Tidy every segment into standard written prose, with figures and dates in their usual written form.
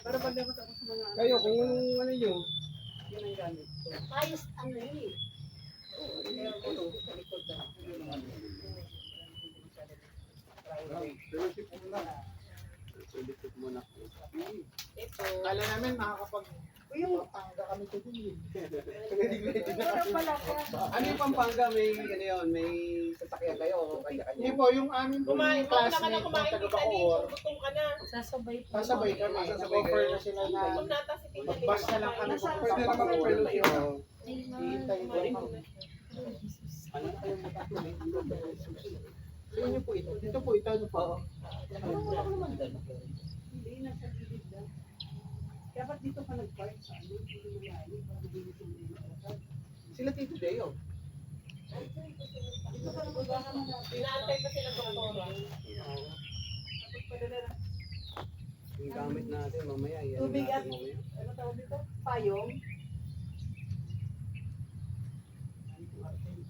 Para pagdapat ako sa mga... Kayo, kung ano yun. Yun ang gamit ko. Ayos ano eh. Meron ko ito sa likod na. Ulit muna. Ito. Kala namin makakapag... Yung Pampanga kami ito din. Wala pala ka. Ano yung Pampanga? May ano yun? May sasakyan kayo o kanya-kanya? Hindi po, yung aming Kumain, wag na ka na classmate kumain ng kita taga ni, Bacoor, gutom ka na. Sasabay po. sasabay kami. Sasabay Offer kayo. na sila na Gutom nata si Tita Lina. bus na lang kami Nasa- pupunta Pwede sa naman Bacoor. pwede yun. Hihintayin ko lang. Ano kayo magkakita? Sino niyo po ito? Dito po ito, ano po? hindi nasa gilid na. Dapat dito ka nag-park sa ano. Hindi malayo. Para mabilis yung mga. Sila Tito Deo. Dito ka nag-park naman natin. Inaantay pa sila doktora. Tapos padala na. Yung gamit natin mamaya. Yan Tubig natin at- mamaya. Ano tawag dito? Payong.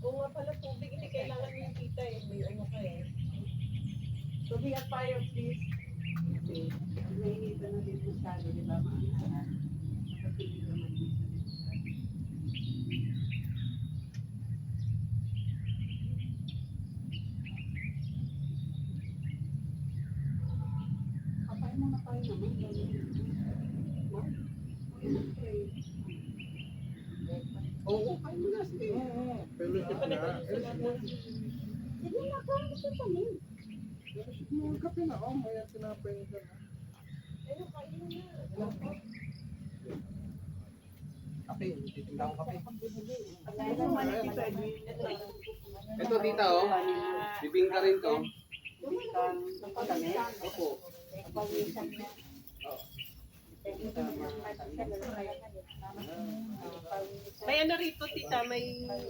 Oo nga pala, tubig. Hindi kailangan yung tita eh. May ano ka eh. Tubig at payong, please. Okay. Nainitan na din masyado, di ba? Maangahan. Kapatid naman din sa Kapay mo na tayo naman. Oo, kayo mo na. Sige. Fellowship na. Sige na, kaya gusto pa rin. Mga kape na, oh, may tinapay nito na. Ayun, kain mo na. Kape, titinda akong kape. Kaya naman, Tito Edwin. Ito tita oh. Bibingka rin to. Bibigyan ng pagdami. Opo. Pawisan na. May ano rito, tita. May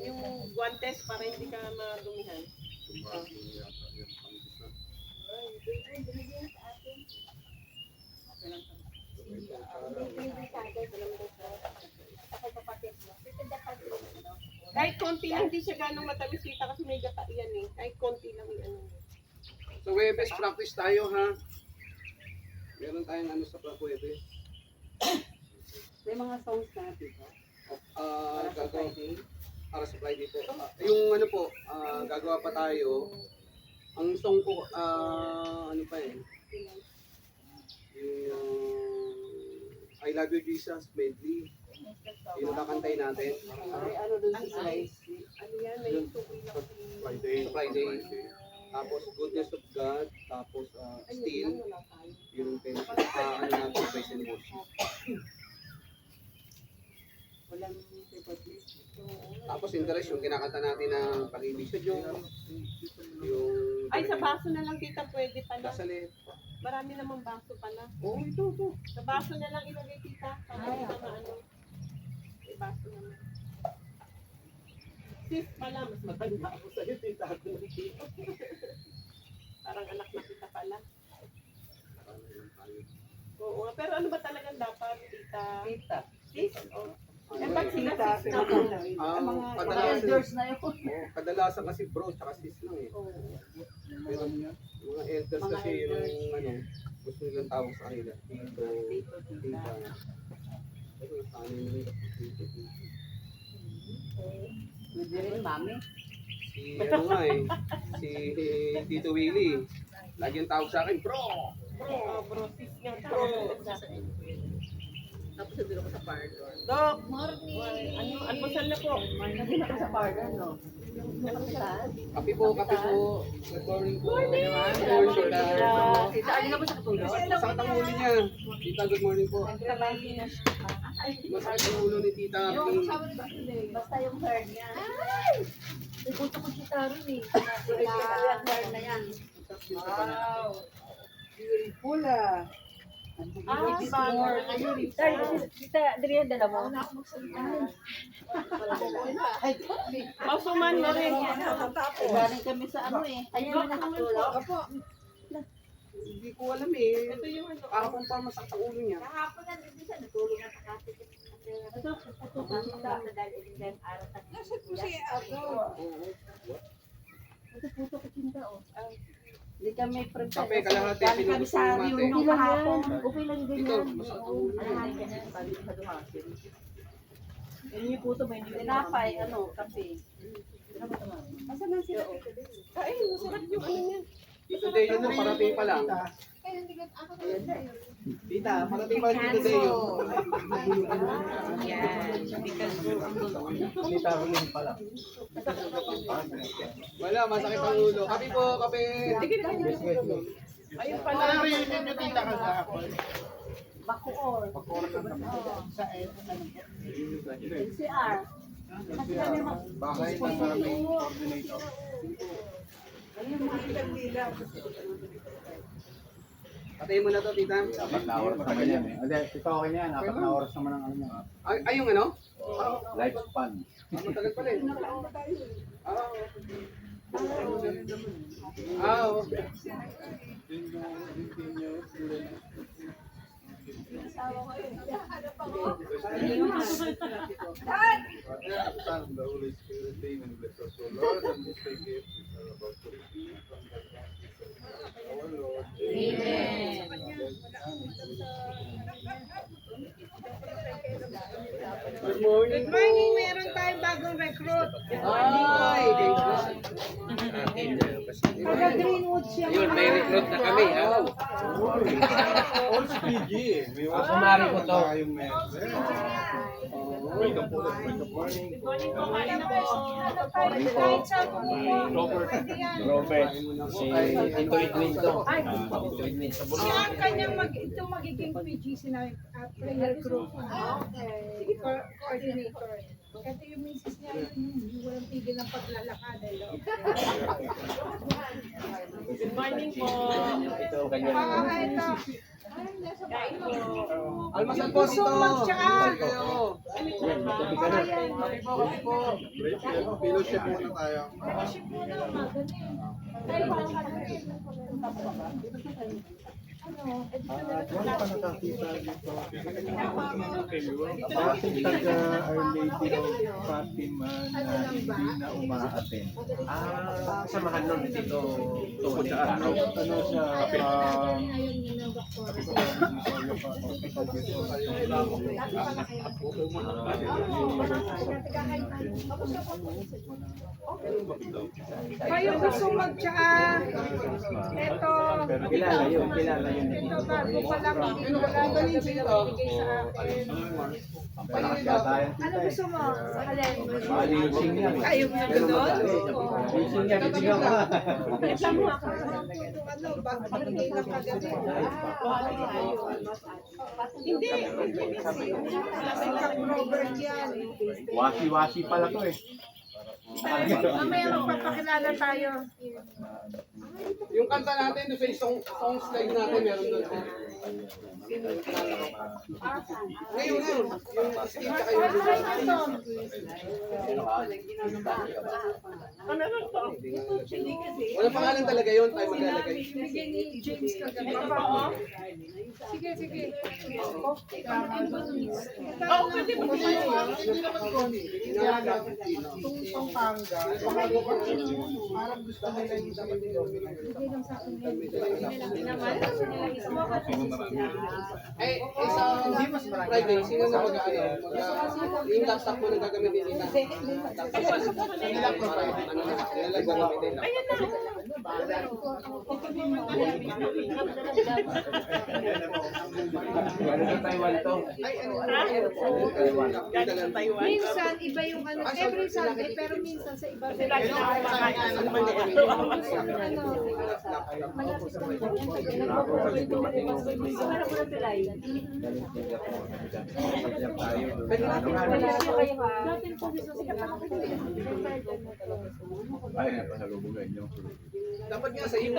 yung guantes para hindi ka madumihan. Kahit konti lang, hindi siya ganong matamis, tita, kasi may gata yan eh. Kahit konti lang yung ano. So Webes, practice tayo ha. Meron tayong ano sa Webes. May mga songs na dito. Para sa Gagawa Friday. para sa Friday po. Yung ano po, gagawa pa tayo. Ang song ko, ano pa eh. Yung I Love You Jesus medley. Yung kakantay natin. Ay, ano dun sa slice? Ano yan, may tukoy lang. Friday. Sa Friday. Tapos Goodness of God. Tapos Still. Wala tayo. Yung ano natin, praise and worship. Walang paper plate. Tapos interest yung kinakanta natin ng pag-ibig sa Diyos. Yung... Ay, sa baso na lang, tita, pwede pala. Kasalit. Marami namang baso pala. Oo, ito. Sa baso na lang ilagay, tita. Para hindi ka maano. May baso naman. Sis pala, mas matanda ako sa'yo, tita. Ako ng tita. Parang anak na kita pala. Oo, nga. Pero ano ba talagang dapat, tita? Tita. Sis? O. Eh, Ang ba't sila tita, sis na po? Ang mga kadalasan, elders na yun. kadalasan kasi bro, tsaka sis lang eh. Oo. Pero mga elders Mga kasi elders. yung ano, gusto nilang tawag sa kanila. Tito, Tito, tita. Pero sa amin nila, tito, tito. Pwede rin, mami. Si ano nga eh, si Tito Willie. Lagi yung tawag sa akin, bro! Oh, bro, sis nga. Bro! Tapos nandun ako sa parlor. Dok! Morning! Ano, almusal na po. Nandun ako sa parlor, no? Saan? Kape po, kape po. Good morning po. Good Salamat, morning. tita. Tita, alin na ba sa katulog? Masakit ang ulo niya. Tita, good morning po. Masakit ang ulo ni Tita. Basta yung hair niya. Ay! Nagusto ko si Taro eh. Yung hair na yan. Wow! Beautiful ah! Ah, bago. Kita, diri yung dala mo. Masuman mo rin. Galing kami sa ano eh. Ayun na nakatulog. Hindi ko alam eh. Ito yung ano. Kahapon pa masakit ang ulo niya. Kahapon na din siya, natulog na sa kasi. Ito, puputukan sa dahil din araw sa Nasa po siya ako. Oo. Ito puto ko cinta oh. Hindi kami prepare. Kape, kalahati, Galing kami pinupos sa yung mate. reunion kahapon. Okay lang Dito, ganyan. mas Oo, kalahati ka na. Balik ka duhasin. Yun yung puto ba? Hindi Tinapay, ano, kape. Asa na sila? Ay, masarap yung ano niya. Tito Deo po, parating pa lang. Tita, parating pa lang Tito Deo. Wala, masakit ang ulo. Kape po, kape. Ayun pala. Ano reunion nyo tita kahapon? Bacoor. Sa NCR. bahay ng aming coordinator. Ayun, mga ilang nila. Patayin mo na to, tita. 4 na oras naman yan eh. Hindi, ito okay na yan. 4 na oras naman ang ano niya. Ay, yung ano? Lifespan. Matagal pala eh. Okay. Son, the Holy Spirit, name and bless us, O Lord, and this day gift which are about to receive from the hands of our Lord. Amen. Good morning. Good morning, meron tayong bagong recruit. Ay, Taga Greenwood siya. Yun, may recruit na kami. All speedy. May Ako mari ko to. tayong message. Welcome po. Welcome morning. Robert. Si Tito Edwin to. Tito Edwin sa Siya ang kanyang itong magiging PGC na prayer group. Sige, coordinator. Kasi yung misis niya, hindi walang tigil ng paglalakad. Good morning po. Ito ang kanya. Ito. Almasal po dito. Sumag tsaka. Kayo. Tubig ka na. Kape po. Fellowship muna tayo. Fellowship muna, magaling. Wala pa nakakita dito. Bakit taga Our Lady of Fatima na hindi na umaaten? Samahan nun dito. Tungkol sa araw. Ano siya, Kayo gusto tsaka. Ito. Kilala yun. Kilala yun. Ito, bago pa lang. Wala ba rin sila bibigay sa akin? Palakas yata yan. Ano gusto mo? Alin? Malilising yan. Ayaw mo na doon? Lising yan. Lising ka. Ito mo ako. Ano, bakit binigay lang kagabi? Hindi. Kasi kang Robert yan. Wasi-wasi pala to eh. Mamaya magpapakilala tayo. Yung kanta natin doon sa isang song slide natin, meron doon. Ngayon. Yung skin tsaka yung Walang pangalan talaga yun, tayo maglalagay. Binigay ni James kagabi. Sige, sige. Oo, pwede mo itong Pampanga, parang gusto nila yung sa Eh, sa Friday, sino na yung laptop mo na gagamitin nila? Nila provide. Ano lang gagamitin? Ano sa Taiwan to? Ay, ano? Taiwan. Minsan, iba yung ano, every Sunday, pero minsan sa iba. Sila Ay, napasalubungan nyo. Dapat nga sa iyo.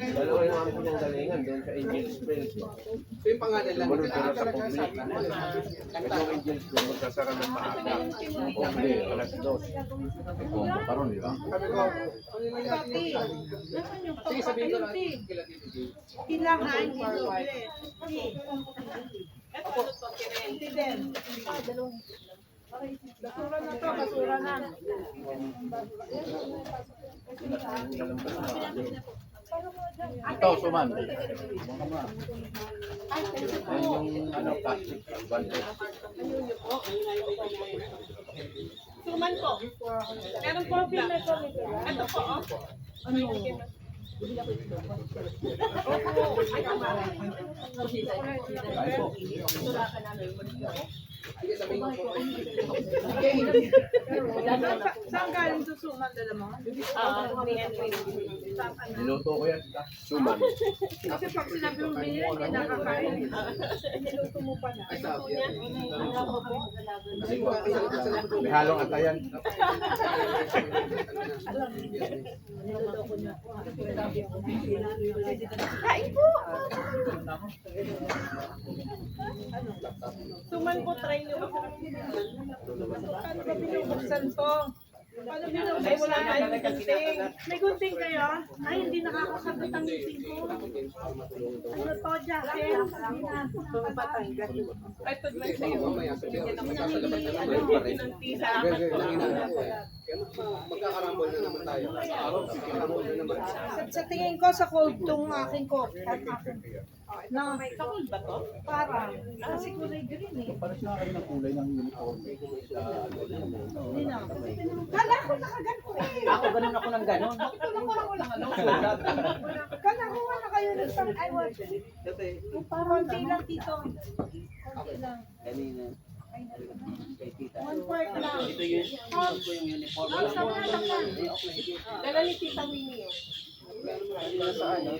Dalawa yung ako niyang galingan doon sa Angel Springs. So yung pangalan lang. Sumunod ka na sa public. Itong Angel Springs, magkasara ng maaga. Hindi, alas 2. May combo pa ron, di ba? Sige, sabihin ko lang. Kailangan, Hindi din. Basura na to, basura na. Ito, suman. Yung ano, plastic. Bante. Suman po. Meron po film ito. Ito po, oh. Sige, sabihin ko po. Saan galing susuman dala mo? Niluto ko yan. Suman. Kasi pag sinabi mo binili, hindi nakakain. Niluto mo pa na. Ay, sabi yan. May halong atayan. Kain po! Suman po, try nyo. Paano ba binubuksan to? Paano binubuksan? Ay, wala na yung gunting. May gunting kayo? Ay, hindi nakakasabit ang gunting ko. Ano to, Jackie? Ay, pag may sa'yo. Mamaya, sabihin ko, magkasalabas na naman pa rin. Tisa. Kaya magkakarambol na naman tayo. Magkakarambol na naman. Sa tingin ko, sa cold tong aking coffee. Na, Kakul ba to? parang. Kasi kulay green eh. Parang sa akin ang kulay ng uniform. Hindi na. Kala ko nakaganto eh. Ako, ganun ako ng ganun. Ito lang parang walang ano. Kala ko wala kayo ng pang I watch. Konti lang dito. Konti lang. Kanina. Kay tita. 1/4 lang. Ito yung uniform. Ang sama na lang. Dala ni Tita Winnie yun. Sa ano?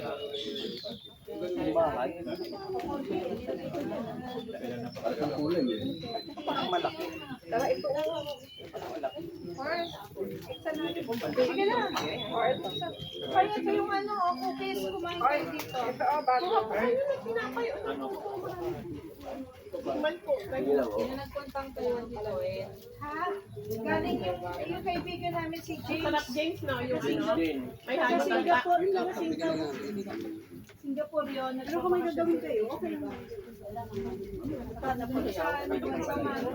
Yung bahay. Parang ang kulay eh. Parang malaki. Tara, ito. Sige na. Kaya ito yung ano, cookies, kumain kayo dito. Ito, bago. Suman po. Nagpuntang kayo dito eh. Ha? Galing yung kaibigan namin si James. Sarap James na yung ano. Din. May Sa halo tanda. Singapore, Yun lang, sa pagbigyan na Singapore. natin. Singapore yun. Pero kung may gagawin kayo, okay lang. Sana po siya, sa Mano.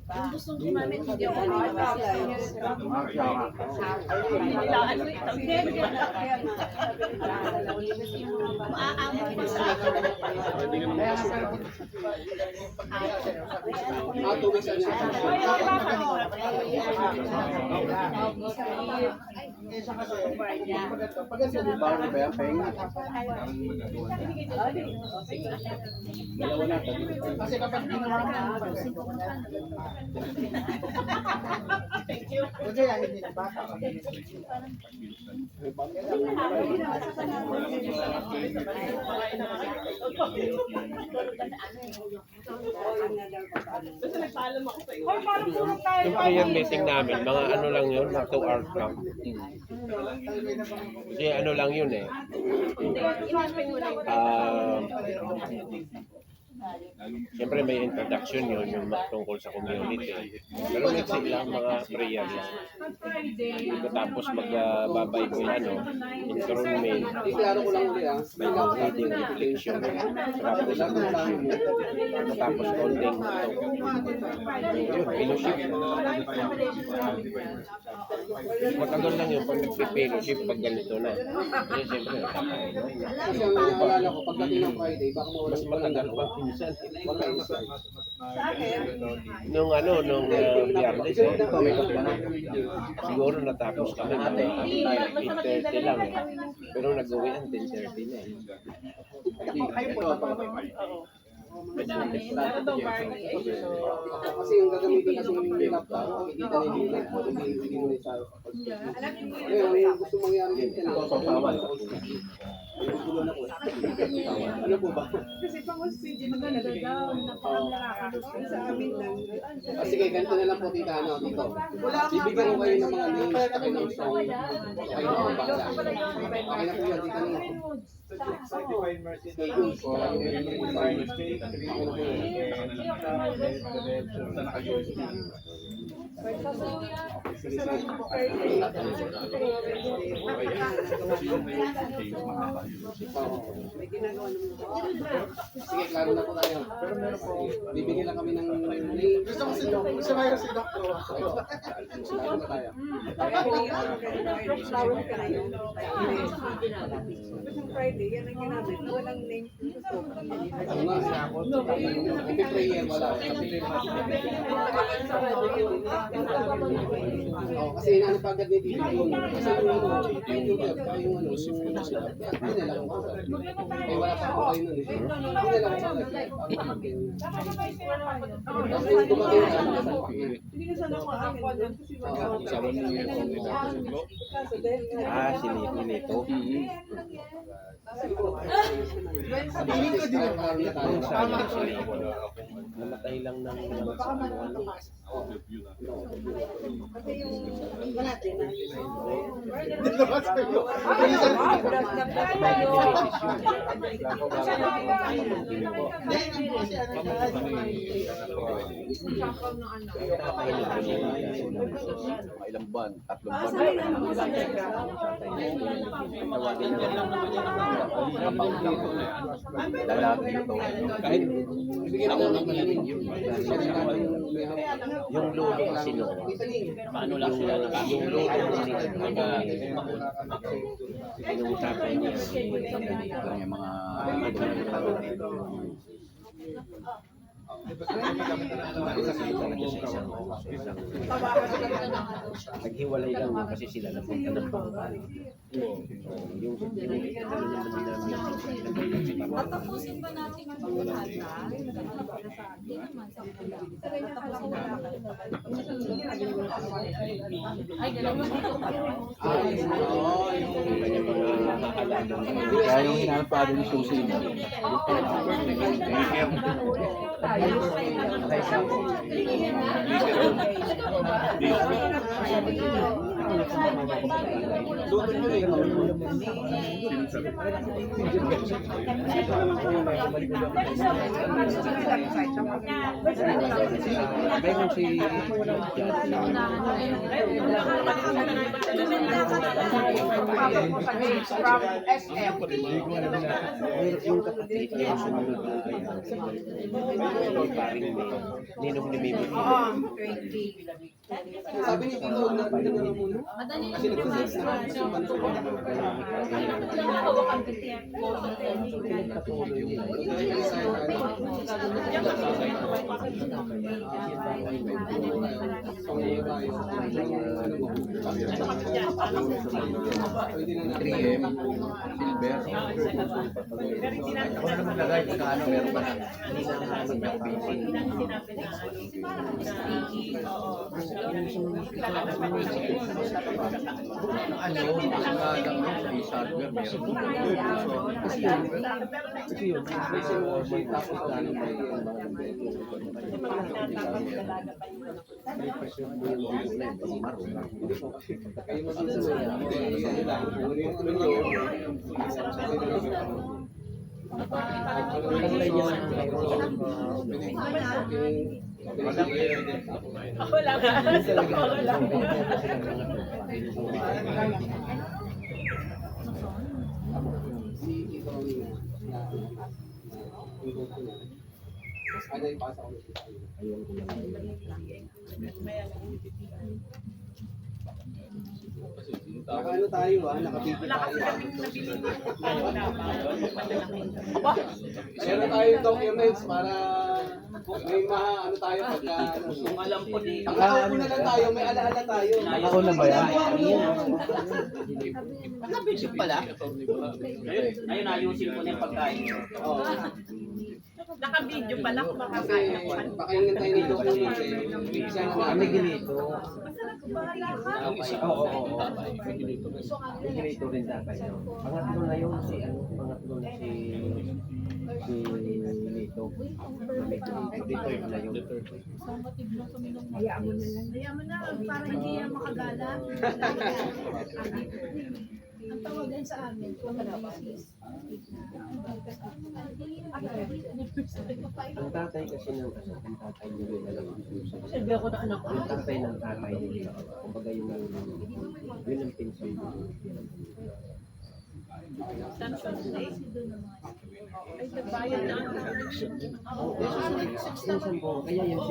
Kung gustong gumamit, hindi ako Nilaan mo ito. Maaamot pa sa akin. Ah, 2 weeks ano. Bago ba yan? Pahinga. Dalawa na. Kasi kapag ginawa na Basta nagpaalam ako sa'yo. Hoy, parang puro tayo. Yung prayer meeting namin, mga ano lang yun, mga 2 hours lang. Kasi ano lang yun eh. Siyempre may introduction yun, yung tungkol sa community. Pero next lang mga prayer lang. Tapos magbabible enthronement, Iklaro ko lang ulit ah. Bible reading, reflection, tapos tapos konting yun, fellowship. Matagal lang yun pag nagpe-fellowship pag ganito na. Kasi siyempre, Kasi ang naalala ko, pagdating ng Friday, baka mawala mas matagal pa minsan. Wala isa. Nung Biyernes, siguro natapos kami mga 8:30 lang eh. Pero nag-uwi ang 10:30 na eh. Meron daw Barney. Ay, Kasi yung gagamitin kasi yung laptop, makikita na yung live mo, hindi mo sa. Ngayon, yung gusto mangyari din yan. Naguguluhan ako. Ano po ba? Kasi pang-hospital maganda daw. Nakakadustin sa amin lang. Sige, ganito na lang po tita, ano, dito. Bibigyan ko kayo ng mga names, kayo ng song, kayo ng mga bala. Okay na po yun, tita niyo. Certified mercy. Schedule po. May ginagawa naman. Sige, klaro na po tayo. Pero meron po, bibigyan lang kami ng name. Gusto ko si Doc, gusto ko si Doc. Klaro na tayo. Flower ka na yun. Isang Friday, yan ang ginamit. Walang name. Ano nga, prayer wala. Kasi inaano pa agad ni Tito yun. Kasi yung ano, yung na lang ako. Eh wala pa ako kayo nun eh. Hindi na lang ako. Tapos yung dumating na Hindi na sana makakita doon kasi Sabi niyo yung kaso dahil nga. Si Nito. Namatay lang ng Kasi yung wala din na. ilang buwan, 3 buwan. Lalaki ito. Kahit bigyan ako ng malamig yun. yung lolo kasi noon. Paano lang sila yung lolo kasi pinag-usapan niya. yung mga Naghiwalay lang kasi sila napunta ng Bangkal. Yung Tatapusin ba natin ang lahat na? Hindi naman sa pula. Ay, ganun mo dito pa. Kaya yung hinanap pa rin yung susi mo. Meron si yung kapatid niya sumunod na paring ninong ni Mimi. Sabi ni Tito, huwag natin na muna. Madali lang Kasi yung nagsasabi sa banso. hawak ang tiyan. silver. Ako na naman lagay kung ano meron ba na. Ano, may silver meron. Kasi yun, may sinuworship tapos ano may kayo masusunod. Hindi, ano lang. Ano si Tito Ronnie na ano yung pasa ko na siya. Naka-ano tayo nakapigil tayo. Meron tayong documents para may ano tayo pagka Kung alam ko di, ang ako na lang tayo, may alaala tayo. Ako na ba yan? nakabisip pala. Ayun, ayusin ko na yung pagkain. Oo. Naka-video pala kung Kasi makakain ako. pakainin tayo nito kasi isa na Kami ginito. Ang isa. Oo. Ginito rin dapat yun. Pangatlo na yun si pangatlo na si Lito. Dito yun na yun. Hayaan mo na lang. Hayaan mo na, para hindi yan makagala. Ang tawagan sa amin, kung misis. Ang tatay kasi ng ang tatay nila na lang. Sabi ako na anak ko. Ang tatay ng tatay nila. Kumbaga yun ang pinsan ko. Ay, nagbayad na ako. Pinsan ko, kaya yung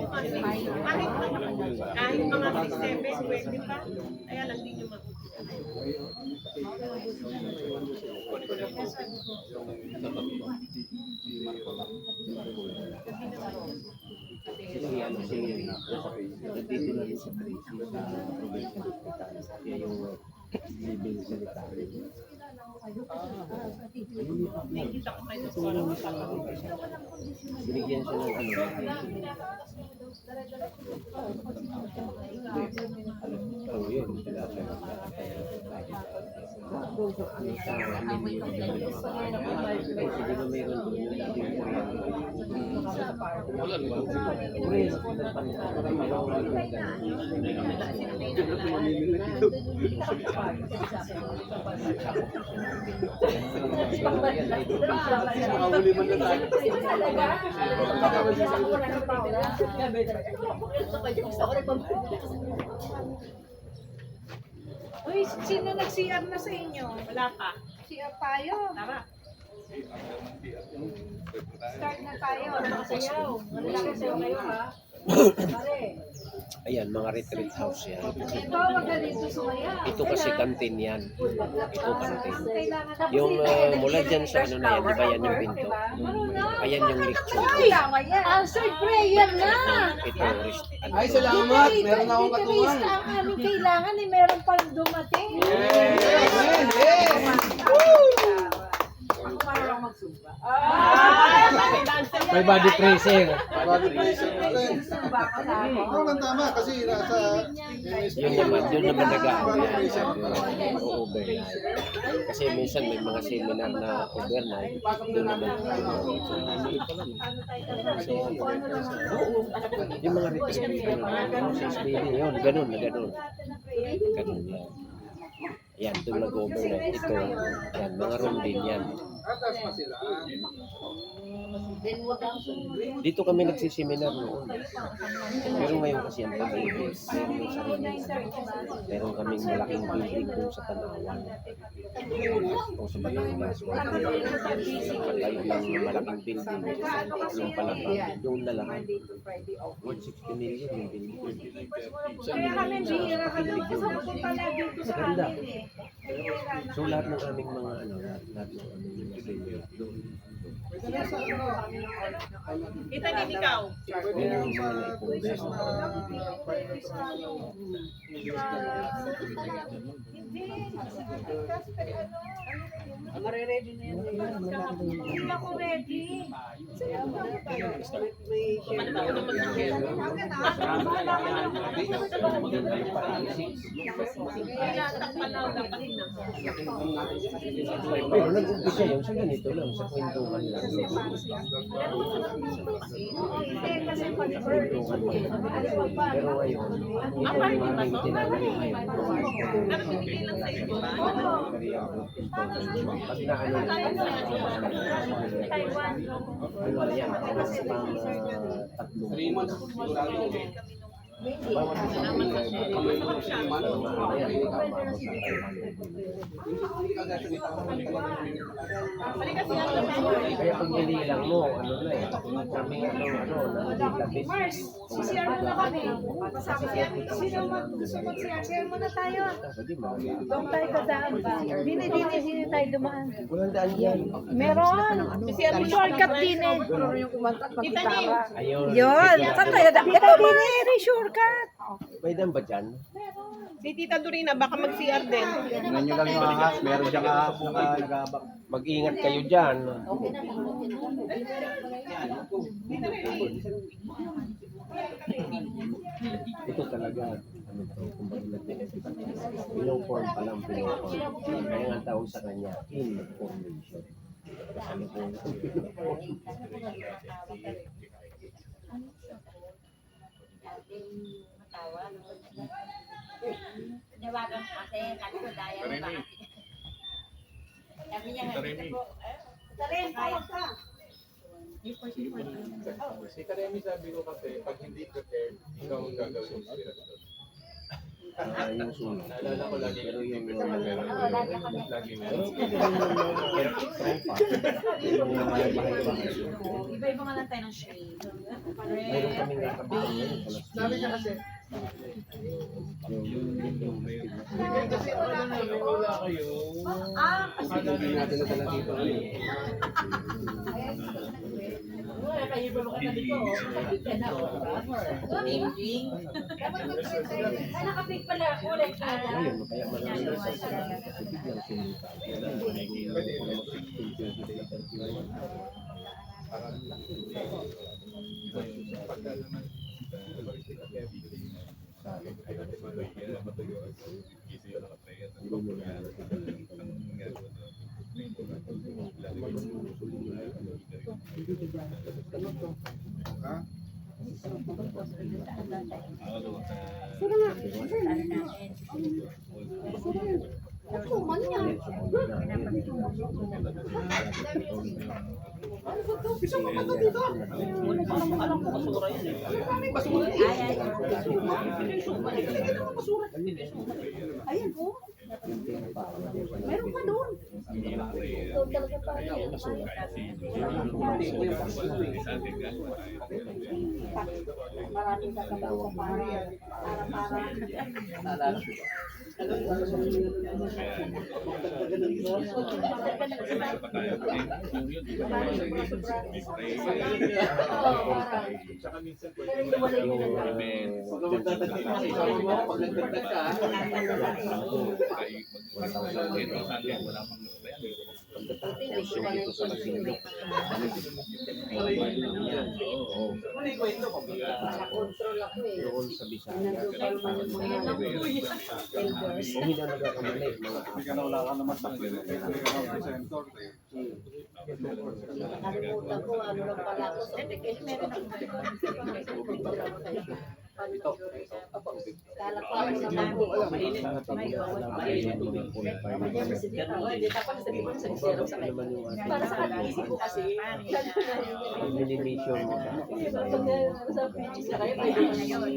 Kahit mga 6-7, pwede pa. Kaya lang din yung si ano si nandito na rin sa Tracy sa probinsya ng Pitalis. Kaya yung living secretary. nakikita ko kayo sa Binigyan siya ng ano. Oh, yun. Sila siya. Doon sa ano sa siguro mayroon doon yung dating Makahuli man na tayo. Uy, sino nag-CR na sa inyo? Wala pa. CR tayo. Tara. Start na tayo. Nakasayaw. Nakasayaw kayo ha. Ayan, mga retreat house yan. Ito, wag ka dito sumaya. Ito kasi kantin yan. Ito kantin. Kailangan Yung mula dyan sa ano na yan, di ba yan yung pinto? Ayan yung lecture. answered prayer na. Ito, rest. Ay, salamat! Meron akong katuwang. Ang aming kailangan ay meron pang dumating. Amen! May body pressing. Body pressure na rin. Oo, ang tama kasi nasa Yun naman nag-aano yan. Overnight. Kasi minsan may mga seminar na overnight. Doon naman. Yung mga retreat, yun, ganun na ganun. Ganun yan. Yan, doon nag-overnight. Ito, yan, mga room din yan. atas pa sila. Dito kami nagsiseminar noon. Pero ngayon kasi ang pag-ibig, meron yung sarili. Meron kaming malaking building doon sa Tanawan. O sa Batangas. Pagkayo ng malaking building. Yung palapag, doon na lang. 160 million yung building. Kaya kami bihira kami magpunta na dito sa Ganda. amin eh. So lahat ng aming mga ano, lahat ng aming mga seminar doon. Kita din ikaw. Meron yung mga na-invest. Mare-ready na yan. Hindi ako ready. Ano ba ako naman mag-share? Kaya takpanaw dapat na. Pero nag-umpisa yun sa ganito lang, sa kwentuhan lang. Hindi kasi pag-bird. Pero ngayon, ito yung aming tinanong ngayon. Nakabigay lang sa iyo, ba? Pag naano na ano yan, pang 3 months. Bawat isang kaya pag nililang mo, ano na eh, kami na database. Mars, CCR muna kami. Sino gusto mag-CCR muna tayo? Doon tayo kadaan. Dini tayo dumaan. Walang daan yan. Meron. Shortcut din eh. Kita niyo. Ayun. Yun. Saan tayo? Ito din eh. Shortcut. May daan ba dyan? Si Tita Dorina, baka mag-CR din. Tingnan nyo lang yung ahas. Meron diyang ahas na nag-aabang. Mag-ingat kayo dyan. Okay na lang, okay na lang. Ito talaga, ano to, kumbaga natin, pinong-form pa lang, pinong-form. Kaya nga tawag sa kanya, information. Ano po yung Nawagan kasi, kami ko daya mo ba? Sabi niya, Tarin, tawag ka. Si Karemi sabi ko kasi, pag hindi prepared, ikaw ang gagawin mo. yung sunod. Naalala ko lagi Pero yung lagi na. yung bahay-bahay. Iba-iba nga lang tayo ng shade. Meron kaming nakabili ngayon. Sabi niya kasi, Kasi wala na, wala kayo. Kasi hindi natin nadala dito. Wala kayo ba mga dito? Iming. Ay, nakapig pala. Ulit. Ayun, kaya marami sa kasi biglang sumita. Pagka naman, Ayan po. Meron pa doon. Ito talaga pa. Maraming kakabalo para tsaka minsan pero hindi wala yung huwag ka magdadagdag kasi sabi mo, pag nagdagdag ka, Ito sa masinlo. ano yung kwento ko? nakakontrol ako eh. Doon sa Bisaya. Nandun pa naman yung mga elders. Kung hindi na nagkakamali, mga Hindi ka na wala ka naman sa presenter. Nakalimutan ko, ano lang pala ako sa meron ako. Kala ko ako sa mami. Para sa kanisip ko kasi. Elimination mo. Sa pitches na kayo, pwede na yun.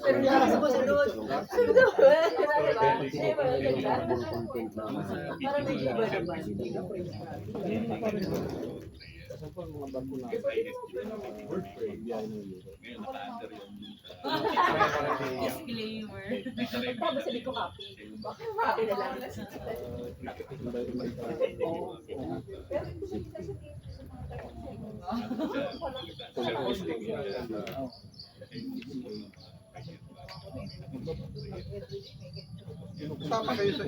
Pero yung sa sunod. Sunod. Parang may iba naman. Disclaimer. Tapos sabi ko copy. Bakit copy na lang? Tama kayo sa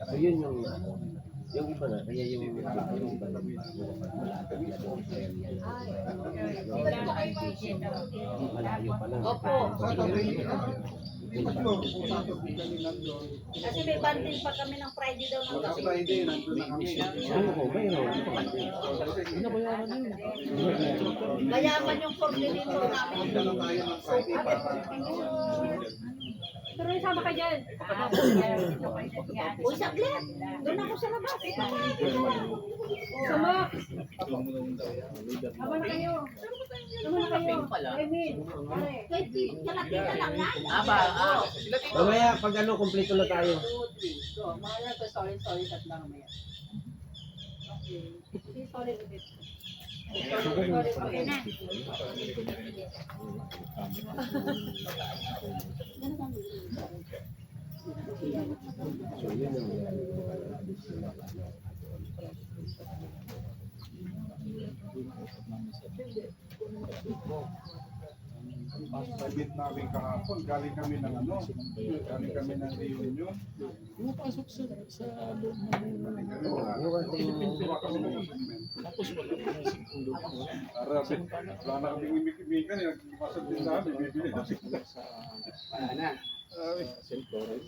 So yun yung iba na, kaya yung iba na malayo pa lang. Kasi may bundle pa kami ng Friday daw ng gabi. Friday, nandun na kami. Oo, mayroon. Mayaman yung coordinator namin. Dalaw tayo ng Friday para Pero isama ka dyan. Uy, saglit. Doon ako sa labas. Sama. Sama na kayo. Sama na kayo. Emil. Kahit kalapita lang yan. Mamaya, pag ano, kompleto na tayo. 2, 3. Go. Mga na to, sorry, tatlo mamaya. Okay. Sorry ulit. Okay na. So yun ang additional Sabit namin kahapon, galing kami ng galing kami ng reunion. Pumapasok sa loob ng Gumawa kami ng equipment. tapos wala pa na singkong loob ko. Wala na kami umikimikan, nagpasok din namin, bibili na sila. Wala na. St. Flores,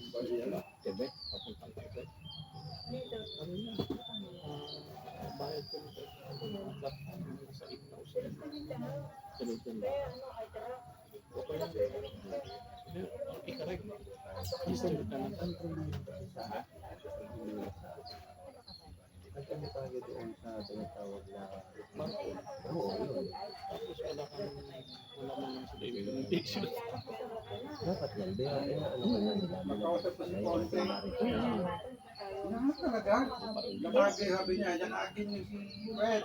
Quebec, papuntang Quebec. Ano na? Bayad ko nito. Sa inaw sa Tuloy-tuloy. Okay lang. Ikarek. Isang ka ng control. At ano tayo doon sa tinatawag na Marco. oo, yun. Tapos wala naman sa implementation. Dapat yan, ano ka na nila, Makausap ko si Ponte. nila. Ano talaga? Nakagi, sabi niya, yakagin niyo si Fred.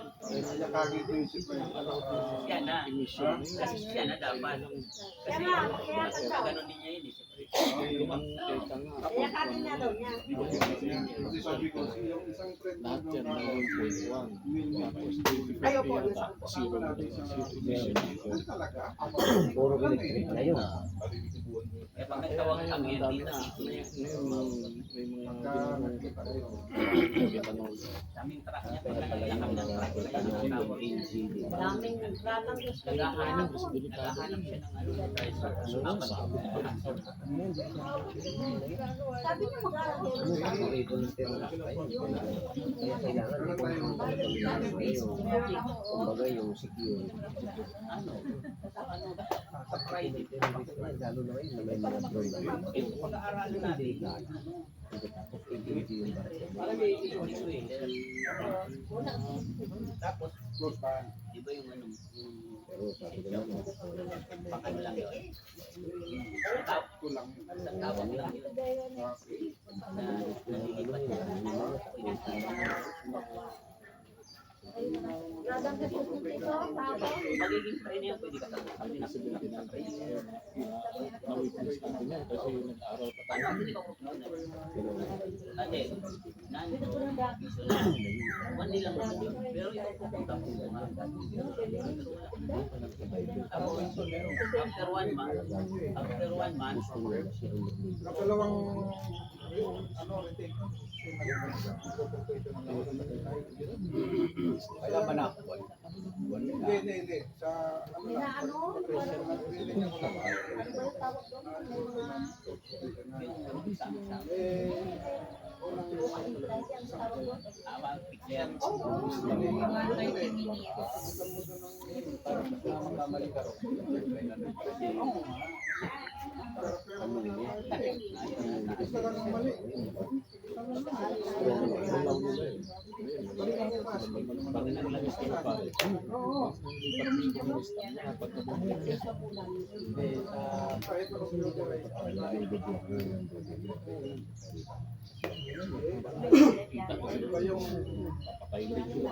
Yakagin ko yung si Fred. Yan na. Emission. Kasi siya na dapat. Kasi ganun din niya yun eh. Lumang data nga. Kaya kami na daw niya. Kasi sabi ko, yung isang Fred Lahat yan na 1.1. Tapos Ayoko, zero na emission. Ano talaga? Puro electric na yun. Eh pag nagtawag kami Ang dami dito, na. Ngayon may mga ginagawa etanol. daming truck niya. Kaya pala yung mga etanol, yung NGD. Daming ratang gusto niya. Naghahanap siya ng ano, price. Sabi niya mag-aaral. Ano sa volunteer na kayo? Kaya kailangan kumbaga yung security. Sa private lalo na ngayon na may mga drone na yun. Pag-aaralan natin. Tapos NGD yung barko. Parang may issue eh. Tapos, Close time. iba yung ano, yung Pero sabi ko naman, pakano lang yun. Ito lang. Ang tawag lang yun. Na nalilipat na. Ratang gusto niya. Tapos, Magiging pre niya, pwede ka tapos. Sabi na, Na-witness natin yan kasi nag-aaral pa tayo. hindi ka noon eh. Ate, one day lang naman yun. Pero ito pupunta po mga after 1 month, gusto nyo na siya yung maglilipat. Nakalawang Kaya ba na? Hindi. Sa ano? nag-feeling ako lang. Ano ba yung tawag doon? Gusto lang ng mali. Kahit ako iba yung Papatay na yung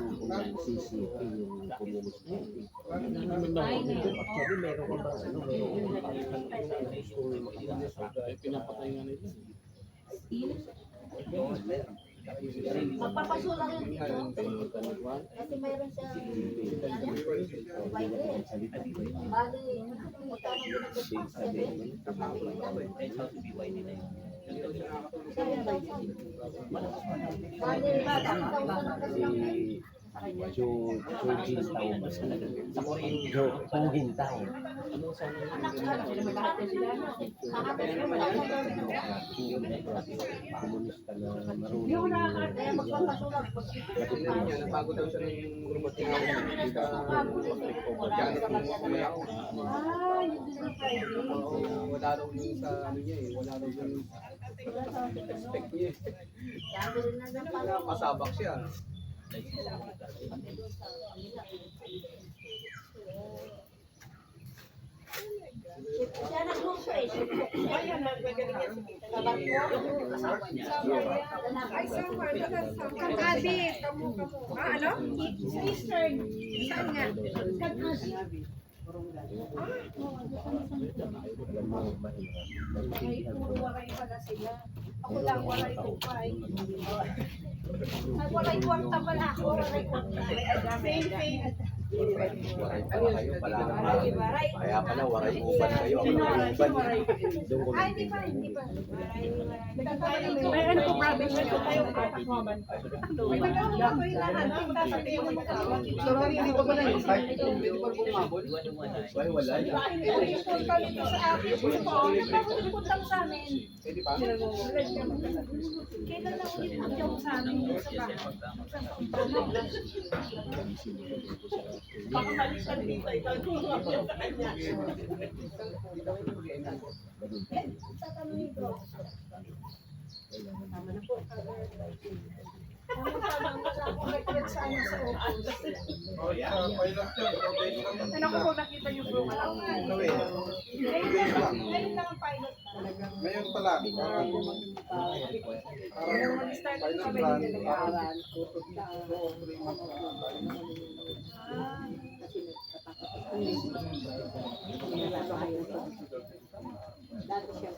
Grupo ng CCP yung komunista. Actually, meron ko ba ano, meron ko pinapatay nga nila. Magpapasulang yun dito. Kasi mayroon siya wireless. Bali, magkano din komunista na marunong kaya magpapasulang. Bago daw siya ng grupo wala daw yung sa ano niya eh, wala daw yung respect niya eh. Kaya kasabak siya. Siya nag-group eh. Ay, somewhere. Kagabi. Kamu. Ano? Eastern. Saan nga? Kurungan. Alam mo, mahirap. Ay, puro waray pala sila. Ako lang, waray kupay. Ay, waray kwarta pala ako, waray kwarta. Fail. Waray pala kayo, pala kaya pala waray uban kayo. Ako uban. Doon ko Ay, hindi pa. May ano po province ko tayo katakwaban pa. May nagawa ko yung lahat. Sasabihin mo na ako. Hindi pa ba na-insight? Hindi pa ba umabot? Ay, wala. Punta dito sa akin. Punta mo sa amin. Pwede pa? Kailan na ulit punta mo sa amin sa bahay? Pakakalitan dito, ikaw yung sa kanya. Tatanungin ko. Tama na po. Ano pa lang wala akong record sa ano sa office. Oh, yeah. Pilot yan. Probation. Ano ko po nakita yung pro ka lang. Ngayon lang ang pilot. Ngayon pa lang. Parang Mag-start pilot kami plan. din nila. Parang Dati siya.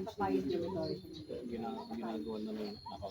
Papayos niya ito. Ginagawa na may nakaw.